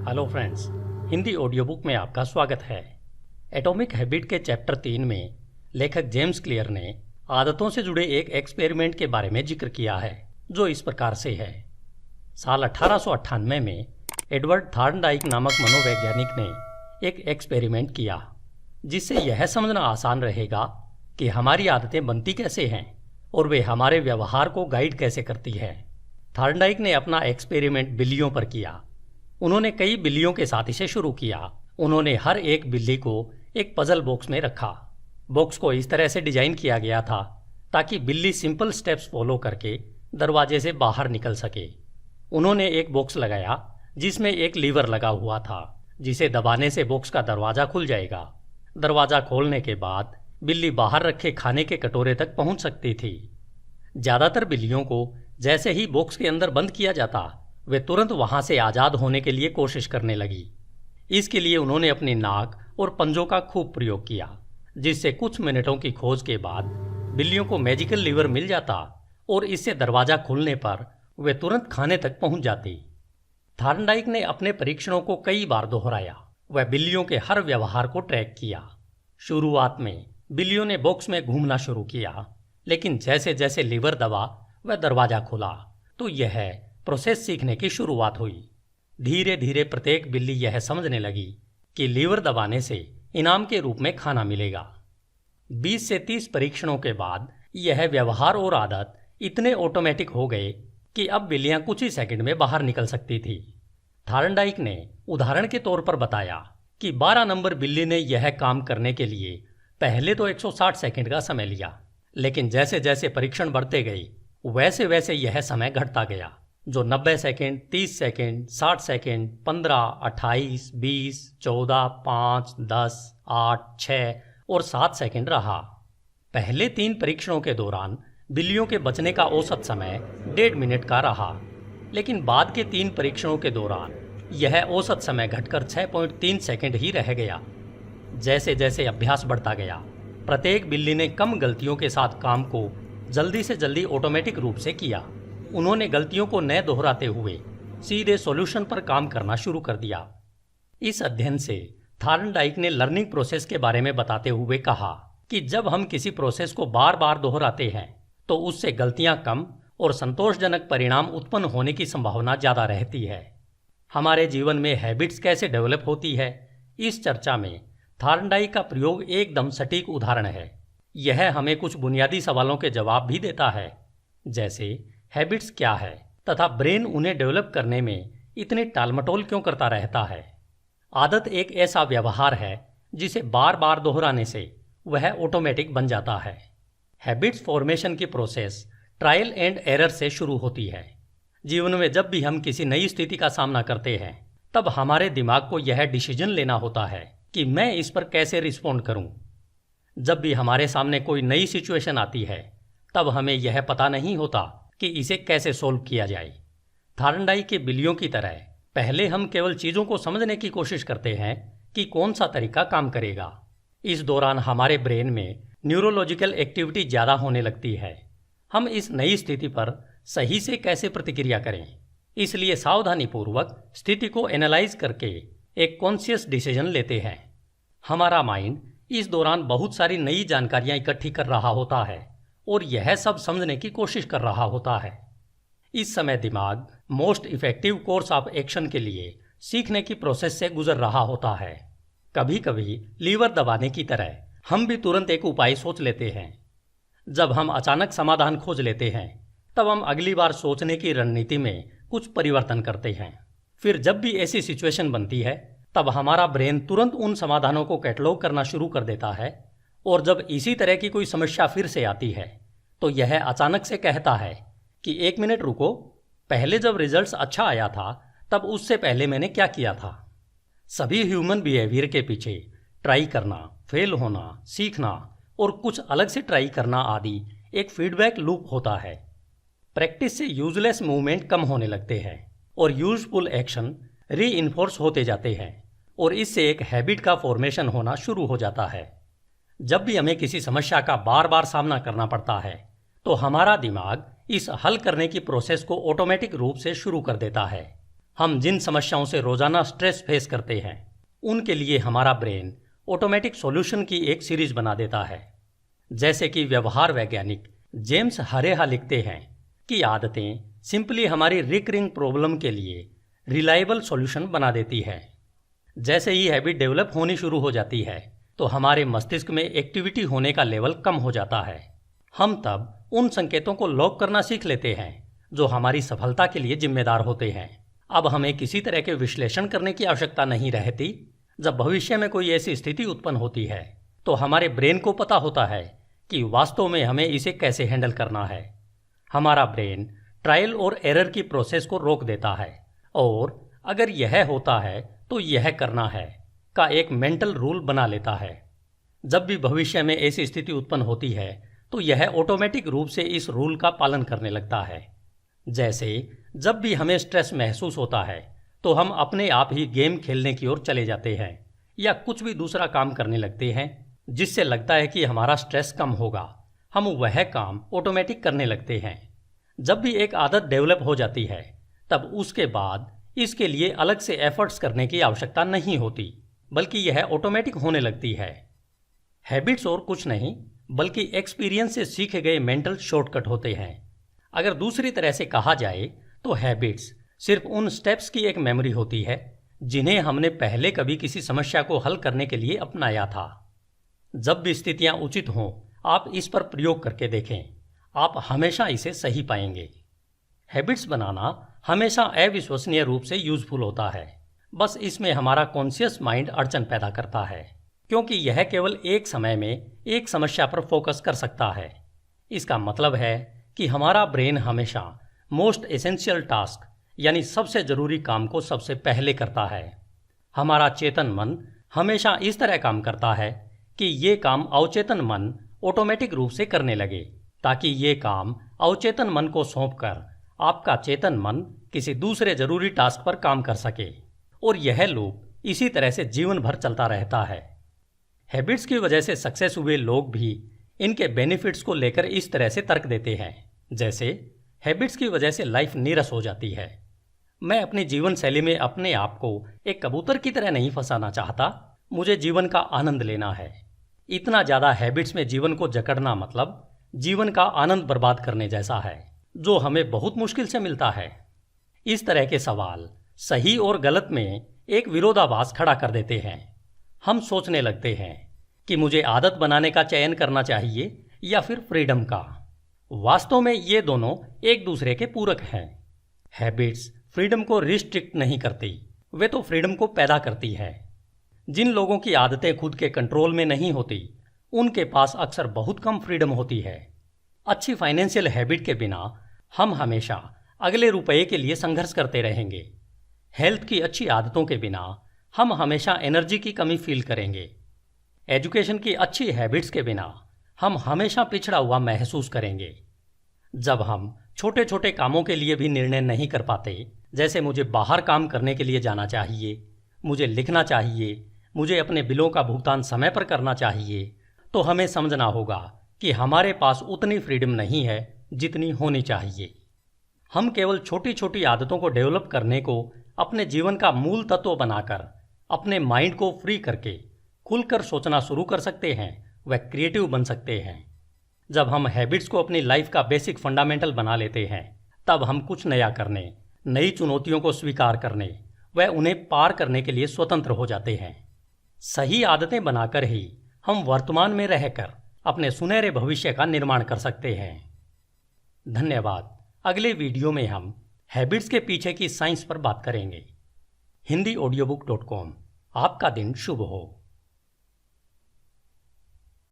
Hello friends, Hindi audio book में आपका स्वागत है। एटॉमिक हैबिट के चैप्टर 3 में लेखक जेम्स क्लियर ने आदतों से जुड़े एक एक्सपेरिमेंट के बारे में जिक्र किया है, जो इस प्रकार से है। साल 1898 में एडवर्ड थॉर्नडाइक नामक मनोवैज्ञानिक ने एक एक्सपेरिमेंट किया, जिससे यह समझना आसान रहेगा कि हमारी आदतें बनती कैसे हैं और वे हमारे व्यवहार को गाइड कैसे करती है। थॉर्नडाइक ने अपना एक्सपेरिमेंट बिल्लियों पर किया। उन्होंने कई बिल्लियों के साथ इसे शुरू किया। उन्होंने हर एक बिल्ली को एक पजल बॉक्स में रखा। बॉक्स को इस तरह से डिजाइन किया गया था ताकि बिल्ली सिंपल स्टेप्स फॉलो करके दरवाजे से बाहर निकल सके। उन्होंने एक बॉक्स लगाया जिसमें एक लीवर लगा हुआ था, जिसे दबाने से बॉक्स का दरवाजा खुल जाएगा। दरवाजा खोलने के बाद बिल्ली बाहर रखे खाने के कटोरे तक पहुंच सकती थी। ज्यादातर बिल्लियों को जैसे ही बॉक्स के अंदर बंद किया जाता, वे तुरंत वहां से आजाद होने के लिए कोशिश करने लगी। इसके लिए उन्होंने अपनी नाक और पंजों का खूब प्रयोग किया, जिससे कुछ मिनटों की खोज के बाद बिल्लियों को मैजिकल लीवर मिल जाता और इससे दरवाजा खुलने पर वे तुरंत खाने तक पहुंच जाती। थॉर्नडाइक ने अपने परीक्षणों को कई बार दोहराया। वह बिल्लियों के हर व्यवहार को ट्रैक किया। शुरुआत में बिल्लियों ने बॉक्स में घूमना शुरू किया, लेकिन जैसे जैसे लीवर दबा वह दरवाजा खुला, तो यह प्रोसेस सीखने की शुरुआत हुई। धीरे धीरे प्रत्येक बिल्ली यह समझने लगी कि लीवर दबाने से इनाम के रूप में खाना मिलेगा। 20 से 30 परीक्षणों के बाद यह व्यवहार और आदत इतने ऑटोमेटिक हो गए कि अब बिल्लियां कुछ ही सेकंड में बाहर निकल सकती थी। थॉर्नडाइक ने उदाहरण के तौर पर बताया कि 12 नंबर बिल्ली ने यह काम करने के लिए पहले तो 160 सेकंड का समय लिया, लेकिन जैसे जैसे परीक्षण बढ़ते गए वैसे वैसे यह समय घटता गया, जो 90 सेकंड, 30 सेकंड, 60 सेकंड, 15, 28, 20, 14, 5, 10, 8, 6 और 7 सेकंड रहा। पहले 3 परीक्षणों के दौरान बिल्लियों के बचने का औसत समय 1.5 मिनट का रहा, लेकिन बाद के 3 परीक्षणों के दौरान यह औसत समय घटकर 6.3 सेकंड ही रह गया। जैसे जैसे अभ्यास बढ़ता गया, प्रत्येक बिल्ली ने कम गलतियों के साथ काम को जल्दी से जल्दी ऑटोमेटिक रूप से किया। उन्होंने गलतियों को न दोहराते हुए सीधे सॉल्यूशन पर काम करना शुरू कर दिया। इस अध्ययन से थॉर्नडाइक ने लर्निंग प्रोसेस के बारे में बताते हुए कहा कि जब हम किसी प्रोसेस को बार बार दोहराते हैं तो उससे गलतियां कम और संतोषजनक परिणाम उत्पन्न होने की संभावना ज़्यादा रहती है। हमारे जीवन में हैबिट्स कैसे डेवलप होती है, इस चर्चा में थॉर्नडाइक का प्रयोग एकदम सटीक उदाहरण है। यह हमें कुछ बुनियादी सवालों के जवाब भी देता है, जैसे हैबिट्स क्या है तथा ब्रेन उन्हें डेवलप करने में इतने टालमटोल क्यों करता रहता है। आदत एक ऐसा व्यवहार है जिसे बार बार दोहराने से वह ऑटोमेटिक बन जाता है। हैबिट्स फॉर्मेशन की प्रोसेस ट्रायल एंड एरर से शुरू होती है। जीवन में जब भी हम किसी नई स्थिति का सामना करते हैं, तब हमारे दिमाग को यह डिसीजन लेना होता है कि मैं इस पर कैसे रिस्पॉन्ड करूं। जब भी हमारे सामने कोई नई सिचुएशन आती है, तब हमें यह पता नहीं होता कि इसे कैसे सोल्व किया जाए। थॉर्नडाइक के बिल्लियों की तरह पहले हम केवल चीज़ों को समझने की कोशिश करते हैं कि कौन सा तरीका काम करेगा। इस दौरान हमारे ब्रेन में न्यूरोलॉजिकल एक्टिविटी ज़्यादा होने लगती है। हम इस नई स्थिति पर सही से कैसे प्रतिक्रिया करें, इसलिए सावधानीपूर्वक स्थिति को एनालाइज करके एक कॉन्शियस डिसीजन लेते हैं। हमारा माइंड इस दौरान बहुत सारी नई जानकारियां इकट्ठी कर रहा होता है और यह सब समझने की कोशिश कर रहा होता है। इस समय दिमाग most effective course of action के लिए सीखने की प्रोसेस से गुजर रहा होता है। कभी कभी लीवर दबाने की तरह हम भी तुरंत एक उपाय सोच लेते हैं। जब हम अचानक समाधान खोज लेते हैं, तब हम अगली बार सोचने की रणनीति में कुछ परिवर्तन करते हैं। फिर जब भी ऐसी सिचुएशन बनती है, तब हमारा ब्रेन तुरंत उन समाधानों को कैटलॉग करना शुरू कर देता है, और जब इसी तरह की कोई समस्या फिर से आती है तो यह अचानक से कहता है कि 1 मिनट रुको, पहले जब रिजल्ट्स अच्छा आया था तब उससे पहले मैंने क्या किया था। सभी ह्यूमन बिहेवियर के पीछे ट्राई करना, फेल होना, सीखना और कुछ अलग से ट्राई करना आदि एक फीडबैक लूप होता है। प्रैक्टिस से यूजलेस मूवमेंट कम होने लगते हैं और यूजफुल एक्शन रीइंफोर्स होते जाते हैं, और इससे एक हैबिट का फॉर्मेशन होना शुरू हो जाता है। जब भी हमें किसी समस्या का बार बार सामना करना पड़ता है, तो हमारा दिमाग इस हल करने की प्रोसेस को ऑटोमेटिक रूप से शुरू कर देता है। हम जिन समस्याओं से रोजाना स्ट्रेस फेस करते हैं उनके लिए हमारा ब्रेन ऑटोमेटिक सॉल्यूशन की एक सीरीज बना देता है। जैसे कि व्यवहार वैज्ञानिक जेम्स हरेहा लिखते हैं कि आदतें सिंपली हमारी रिकरिंग प्रॉब्लम के लिए रिलायबल सॉल्यूशन बना देती है। जैसे ही हैबिट डेवलप होनी शुरू हो जाती है तो हमारे मस्तिष्क में एक्टिविटी होने का लेवल कम हो जाता है। हम तब उन संकेतों को लॉक करना सीख लेते हैं जो हमारी सफलता के लिए जिम्मेदार होते हैं। अब हमें किसी तरह के विश्लेषण करने की आवश्यकता नहीं रहती। जब भविष्य में कोई ऐसी स्थिति उत्पन्न होती है तो हमारे ब्रेन को पता होता है कि वास्तव में हमें इसे कैसे हैंडल करना है। हमारा ब्रेन ट्रायल और एरर की प्रोसेस को रोक देता है और अगर यह होता है तो यह करना है का एक मेंटल रूल बना लेता है। जब भी भविष्य में ऐसी स्थिति उत्पन्न होती है तो यह ऑटोमेटिक रूप से इस रूल का पालन करने लगता है। जैसे जब भी हमें स्ट्रेस महसूस होता है तो हम अपने आप ही गेम खेलने की ओर चले जाते हैं या कुछ भी दूसरा काम करने लगते हैं जिससे लगता है कि हमारा स्ट्रेस कम होगा। हम वह काम ऑटोमेटिक करने लगते हैं। जब भी एक आदत डेवलप हो जाती है तब उसके बाद इसके लिए अलग से एफर्ट्स करने की आवश्यकता नहीं होती, बल्कि यह ऑटोमेटिक होने लगती है। हैबिट्स और कुछ नहीं बल्कि एक्सपीरियंस से सीखे गए मेंटल शॉर्टकट होते हैं। अगर दूसरी तरह से कहा जाए तो हैबिट्स सिर्फ उन स्टेप्स की एक मेमोरी होती है जिन्हें हमने पहले कभी किसी समस्या को हल करने के लिए अपनाया था। जब भी स्थितियां उचित हों आप इस पर प्रयोग करके देखें, आप हमेशा इसे सही पाएंगे। हैबिट्स बनाना हमेशा अविश्वसनीय रूप से यूजफुल होता है, बस इसमें हमारा कॉन्शियस माइंड अड़चन पैदा करता है क्योंकि यह केवल एक समय में एक समस्या पर फोकस कर सकता है। इसका मतलब है कि हमारा ब्रेन हमेशा मोस्ट एसेंशियल टास्क यानी सबसे जरूरी काम को सबसे पहले करता है। हमारा चेतन मन हमेशा इस तरह काम करता है कि ये काम अवचेतन मन ऑटोमेटिक रूप से करने लगे ताकि ये काम अवचेतन मन को सौंपकर आपका चेतन मन किसी दूसरे जरूरी टास्क पर काम कर सके, और यह लूप इसी तरह से जीवन भर चलता रहता है। हैबिट्स की वजह से सक्सेस हुए लोग भी इनके बेनिफिट्स को लेकर इस तरह से तर्क देते हैं, जैसे हैबिट्स की वजह से लाइफ नीरस हो जाती है। मैं अपनी जीवन शैली में अपने आप को एक कबूतर की तरह नहीं फंसाना चाहता, मुझे जीवन का आनंद लेना है। इतना ज्यादा हैबिट्स में जीवन को जकड़ना मतलब जीवन का आनंद बर्बाद करने जैसा है, जो हमें बहुत मुश्किल से मिलता है। इस तरह के सवाल सही और गलत में एक विरोधाभास खड़ा कर देते हैं। हम सोचने लगते हैं कि मुझे आदत बनाने का चयन करना चाहिए या फिर फ्रीडम का। वास्तव में ये दोनों एक दूसरे के पूरक हैं। हैबिट्स फ्रीडम को रिस्ट्रिक्ट नहीं करती, वे तो फ्रीडम को पैदा करती है। जिन लोगों की आदतें खुद के कंट्रोल में नहीं होती उनके पास अक्सर बहुत कम फ्रीडम होती है। अच्छी फाइनेंशियल हैबिट के बिना हम हमेशा अगले रुपये के लिए संघर्ष करते रहेंगे। हेल्थ की अच्छी आदतों के बिना हम हमेशा एनर्जी की कमी फील करेंगे। एजुकेशन की अच्छी हैबिट्स के बिना हम हमेशा पिछड़ा हुआ महसूस करेंगे। जब हम छोटे छोटे कामों के लिए भी निर्णय नहीं कर पाते, जैसे मुझे बाहर काम करने के लिए जाना चाहिए, मुझे लिखना चाहिए, मुझे अपने बिलों का भुगतान समय पर करना चाहिए, तो हमें समझना होगा कि हमारे पास उतनी फ्रीडम नहीं है जितनी होनी चाहिए। हम केवल छोटी छोटी आदतों को डेवलप करने को अपने जीवन का मूल तत्व बनाकर अपने माइंड को फ्री करके खुलकर सोचना शुरू कर सकते हैं, वह क्रिएटिव बन सकते हैं। जब हम हैबिट्स को अपनी लाइफ का बेसिक फंडामेंटल बना लेते हैं तब हम कुछ नया करने, नई चुनौतियों को स्वीकार करने व उन्हें पार करने के लिए स्वतंत्र हो जाते हैं। सही आदतें बनाकर ही हम वर्तमान में रहकर अपने सुनहरे भविष्य का निर्माण कर सकते हैं। धन्यवाद। अगले वीडियो में हम हैबिट्स के पीछे की साइंस पर बात करेंगे। HindiAudiobook.com। आपका दिन शुभ हो।